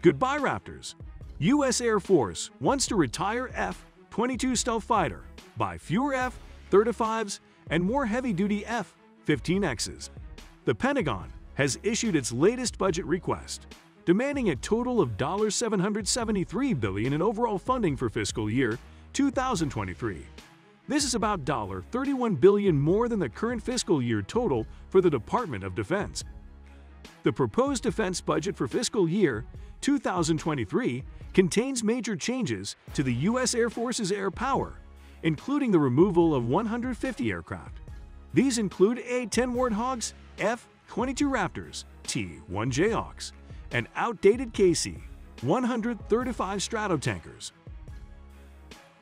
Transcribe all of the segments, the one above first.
Goodbye Raptors. U.S. Air Force wants to retire F-22 stealth fighter, buy fewer F-35s and more heavy-duty F-15Xs. The Pentagon has issued its latest budget request, demanding a total of $773 billion in overall funding for fiscal year 2023. This is about $31 billion more than the current fiscal year total for the Department of Defense. The proposed defense budget for fiscal year 2023 contains major changes to the U.S. Air Force's air power, including the removal of 150 aircraft. These include A-10 Warthogs, F-22 Raptors, T-1 Jayhawks, and outdated KC-135 Stratotankers.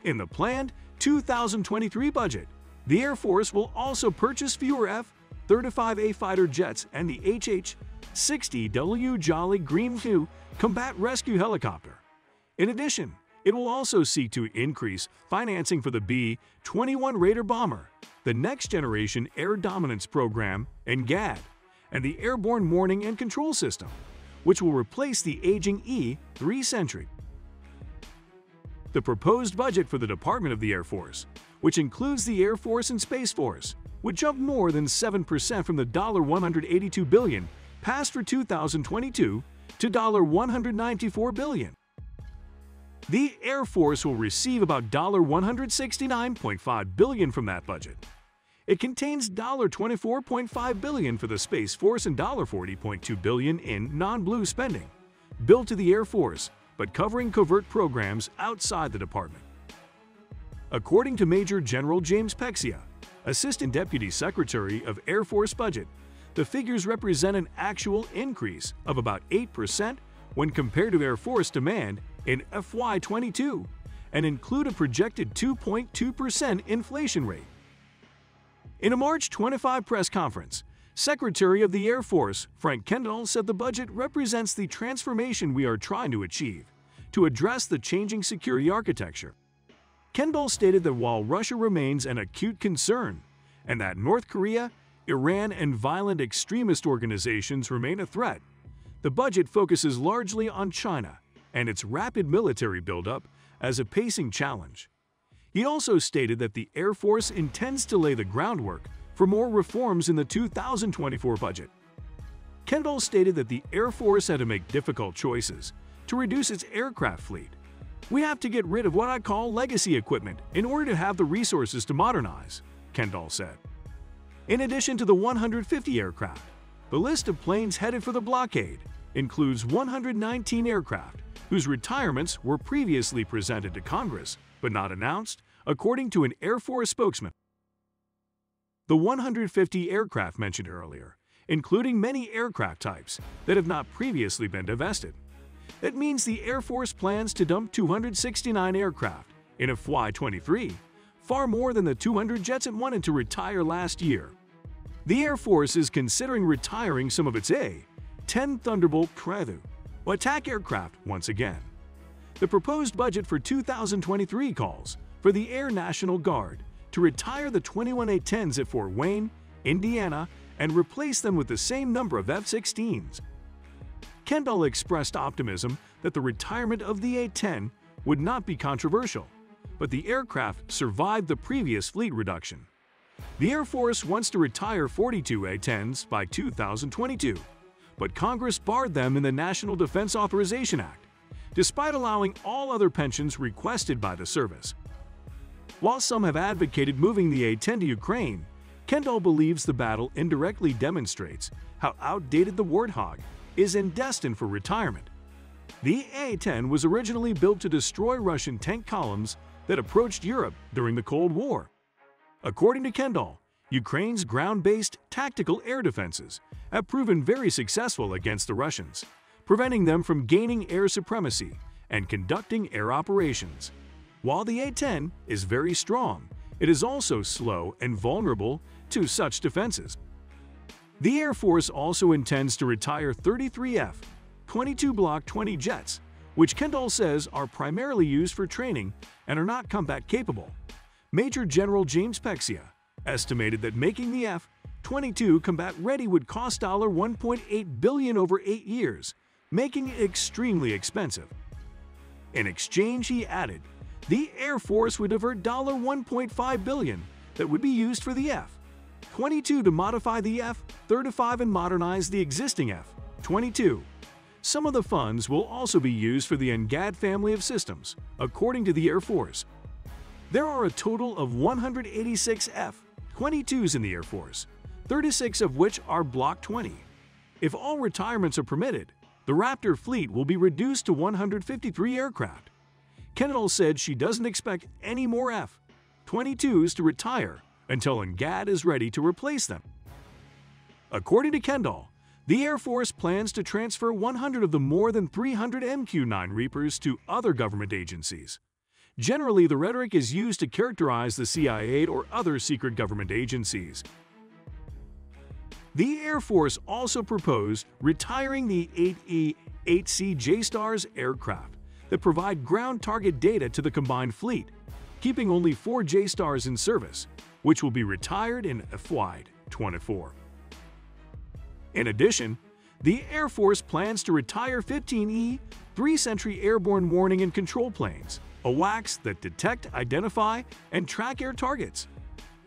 In the planned 2023 budget, the Air Force will also purchase fewer F-35A fighter jets and the HH-60W Jolly Green II combat rescue helicopter. In addition, it will also seek to increase financing for the B-21 Raider bomber, the Next Generation Air Dominance Program, and GAD, and the Airborne Warning and Control System, which will replace the aging E-3 Sentry. The proposed budget for the Department of the Air Force, which includes the Air Force and Space Force, would jump more than 7% from the $182 billion passed for 2022 to $194 billion. The Air Force will receive about $169.5 billion from that budget. It contains $24.5 billion for the Space Force and $40.2 billion in non-blue spending, billed to the Air Force but covering covert programs outside the department. According to Major General James Pexia, Assistant Deputy Secretary of Air Force Budget, the figures represent an actual increase of about 8% when compared to Air Force demand in FY22 and include a projected 2.2% inflation rate. In a March 25 press conference, Secretary of the Air Force Frank Kendall said the budget represents the transformation we are trying to achieve to address the changing security architecture. Kendall stated that while Russia remains an acute concern and that North Korea, Iran, and violent extremist organizations remain a threat, the budget focuses largely on China and its rapid military buildup as a pacing challenge. He also stated that the Air Force intends to lay the groundwork for more reforms in the 2024 budget. Kendall stated that the Air Force had to make difficult choices to reduce its aircraft fleet. "We have to get rid of what I call legacy equipment in order to have the resources to modernize," Kendall said. In addition to the 150 aircraft, the list of planes headed for the blockade includes 119 aircraft whose retirements were previously presented to Congress but not announced, according to an Air Force spokesman. The 150 aircraft mentioned earlier, including many aircraft types that have not previously been divested. That means the Air Force plans to dump 269 aircraft in FY23, far more than the 200 jets it wanted to retire last year. The Air Force is considering retiring some of its A-10 Thunderbolt Patriot attack aircraft once again. The proposed budget for 2023 calls for the Air National Guard to retire the 21 A-10s at Fort Wayne, Indiana, and replace them with the same number of F-16s. Kendall expressed optimism that the retirement of the A-10 would not be controversial, but the aircraft survived the previous fleet reduction. The Air Force wants to retire 42 A-10s by 2022, but Congress barred them in the National Defense Authorization Act, despite allowing all other pensions requested by the service. While some have advocated moving the A-10 to Ukraine, Kendall believes the battle indirectly demonstrates how outdated the Warthog is and destined for retirement. The A-10 was originally built to destroy Russian tank columns that approached Europe during the Cold War. According to Kendall, Ukraine's ground-based tactical air defenses have proven very successful against the Russians, preventing them from gaining air supremacy and conducting air operations. While the A-10 is very strong, it is also slow and vulnerable to such defenses. The Air Force also intends to retire 33 F-22 Block 20 jets, which Kendall says are primarily used for training and are not combat capable. Major General James Pexia estimated that making the F-22 combat ready would cost $1.8 billion over 8 years, making it extremely expensive. In exchange, he added, the Air Force would divert $1.5 billion that would be used for the F-22 to modify the F-35 and modernize the existing F-22. Some of the funds will also be used for the NGAD family of systems, according to the Air Force. There are a total of 186 F-22s in the Air Force, 36 of which are Block 20. If all retirements are permitted, the Raptor fleet will be reduced to 153 aircraft. Kendall said she doesn't expect any more F-22s to retire until NGAD is ready to replace them. According to Kendall, the Air Force plans to transfer 100 of the more than 300 MQ-9 Reapers to other government agencies. Generally, the rhetoric is used to characterize the CIA or other secret government agencies. The Air Force also proposed retiring the 8E, 8C JSTARS aircraft that provide ground target data to the combined fleet, keeping only 4 JSTARS in service, which will be retired in FY24. In addition, the Air Force plans to retire 15E, 3-Sentry airborne warning and control planes, AWACS that detect, identify, and track air targets.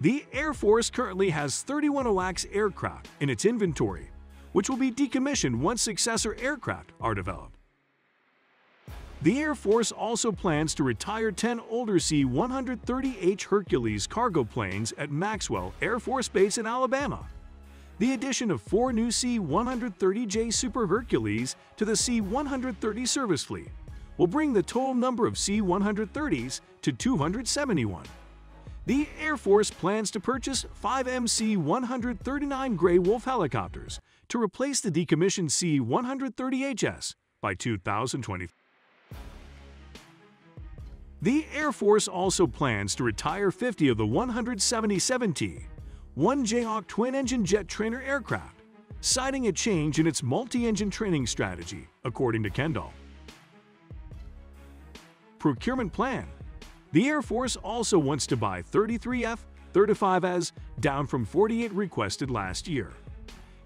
The Air Force currently has 31 AWACS aircraft in its inventory, which will be decommissioned once successor aircraft are developed. The Air Force also plans to retire 10 older C-130H Hercules cargo planes at Maxwell Air Force Base in Alabama. The addition of 4 new C-130J Super Hercules to the C-130 service fleet will bring the total number of C-130s to 271. The Air Force plans to purchase 5 MC-139 Grey Wolf helicopters to replace the decommissioned C-130HS by 2020. The Air Force also plans to retire 50 of the 177T, 1 Jayhawk twin-engine jet trainer aircraft, citing a change in its multi-engine training strategy, according to Kendall. Procurement plan. The Air Force also wants to buy 33 F-35As, down from 48 requested last year.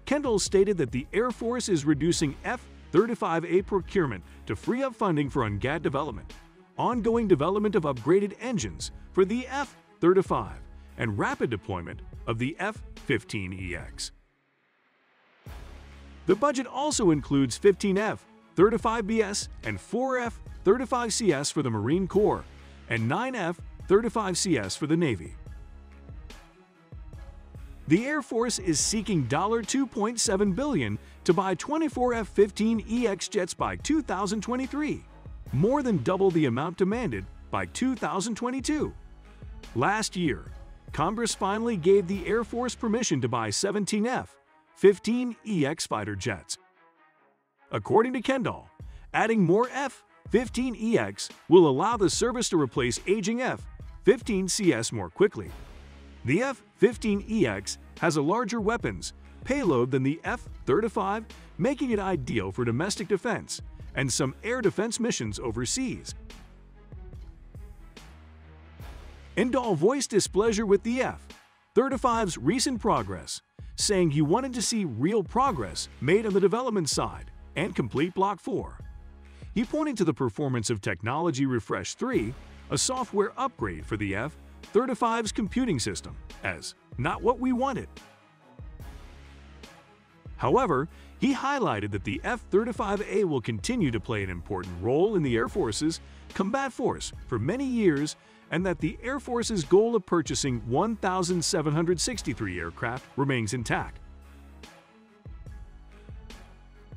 Kendall stated that the Air Force is reducing F-35A procurement to free up funding for NGAD development, ongoing development of upgraded engines for the F-35, and rapid deployment of the F-15EX. The budget also includes 15 F-35BS and 4 F-35CS for the Marine Corps, and 9 F-35CS for the Navy. The Air Force is seeking $2.7 billion to buy 24 F-15EX jets by 2023, more than double the amount demanded by 2022. Last year, Congress finally gave the Air Force permission to buy 17 F-15EX fighter jets. According to Kendall, adding more F-15EX will allow the service to replace aging F-15CS more quickly. The F-15EX has a larger weapons payload than the F-35, making it ideal for domestic defense and some air defense missions overseas. Indall voiced displeasure with the F-35's recent progress, saying he wanted to see real progress made on the development side and complete Block 4. He pointed to the performance of Technology Refresh 3, a software upgrade for the F-35's computing system, as not what we wanted. However, he highlighted that the F-35A will continue to play an important role in the Air Force's combat force for many years, and that the Air Force's goal of purchasing 1,763 aircraft remains intact.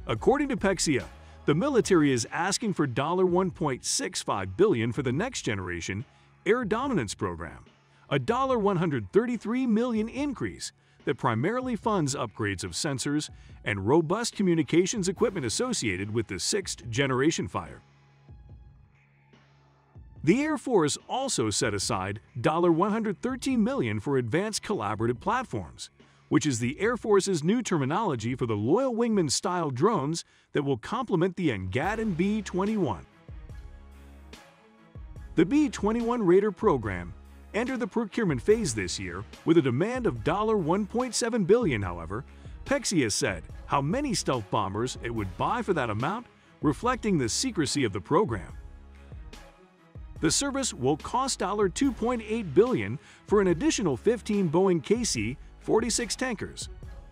According to Pexia, the military is asking for $1.65 billion for the Next Generation Air Dominance Program, a $133 million increase that primarily funds upgrades of sensors and robust communications equipment associated with the 6th generation fighter. The Air Force also set aside $113 million for Advanced Collaborative Platforms, which is the Air Force's new terminology for the Loyal Wingman-style drones that will complement the NGAD and B-21. The B-21 Raider program entered the procurement phase this year with a demand of $1.7 billion. However, Pexia said how many stealth bombers it would buy for that amount, reflecting the secrecy of the program. The service will cost $2.8 billion for an additional 15 Boeing KC-46 tankers.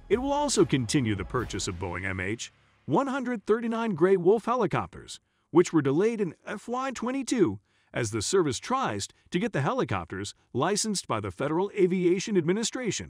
It will also continue the purchase of Boeing MH-139 Grey Wolf helicopters, which were delayed in FY22 as the service tries to get the helicopters licensed by the Federal Aviation Administration.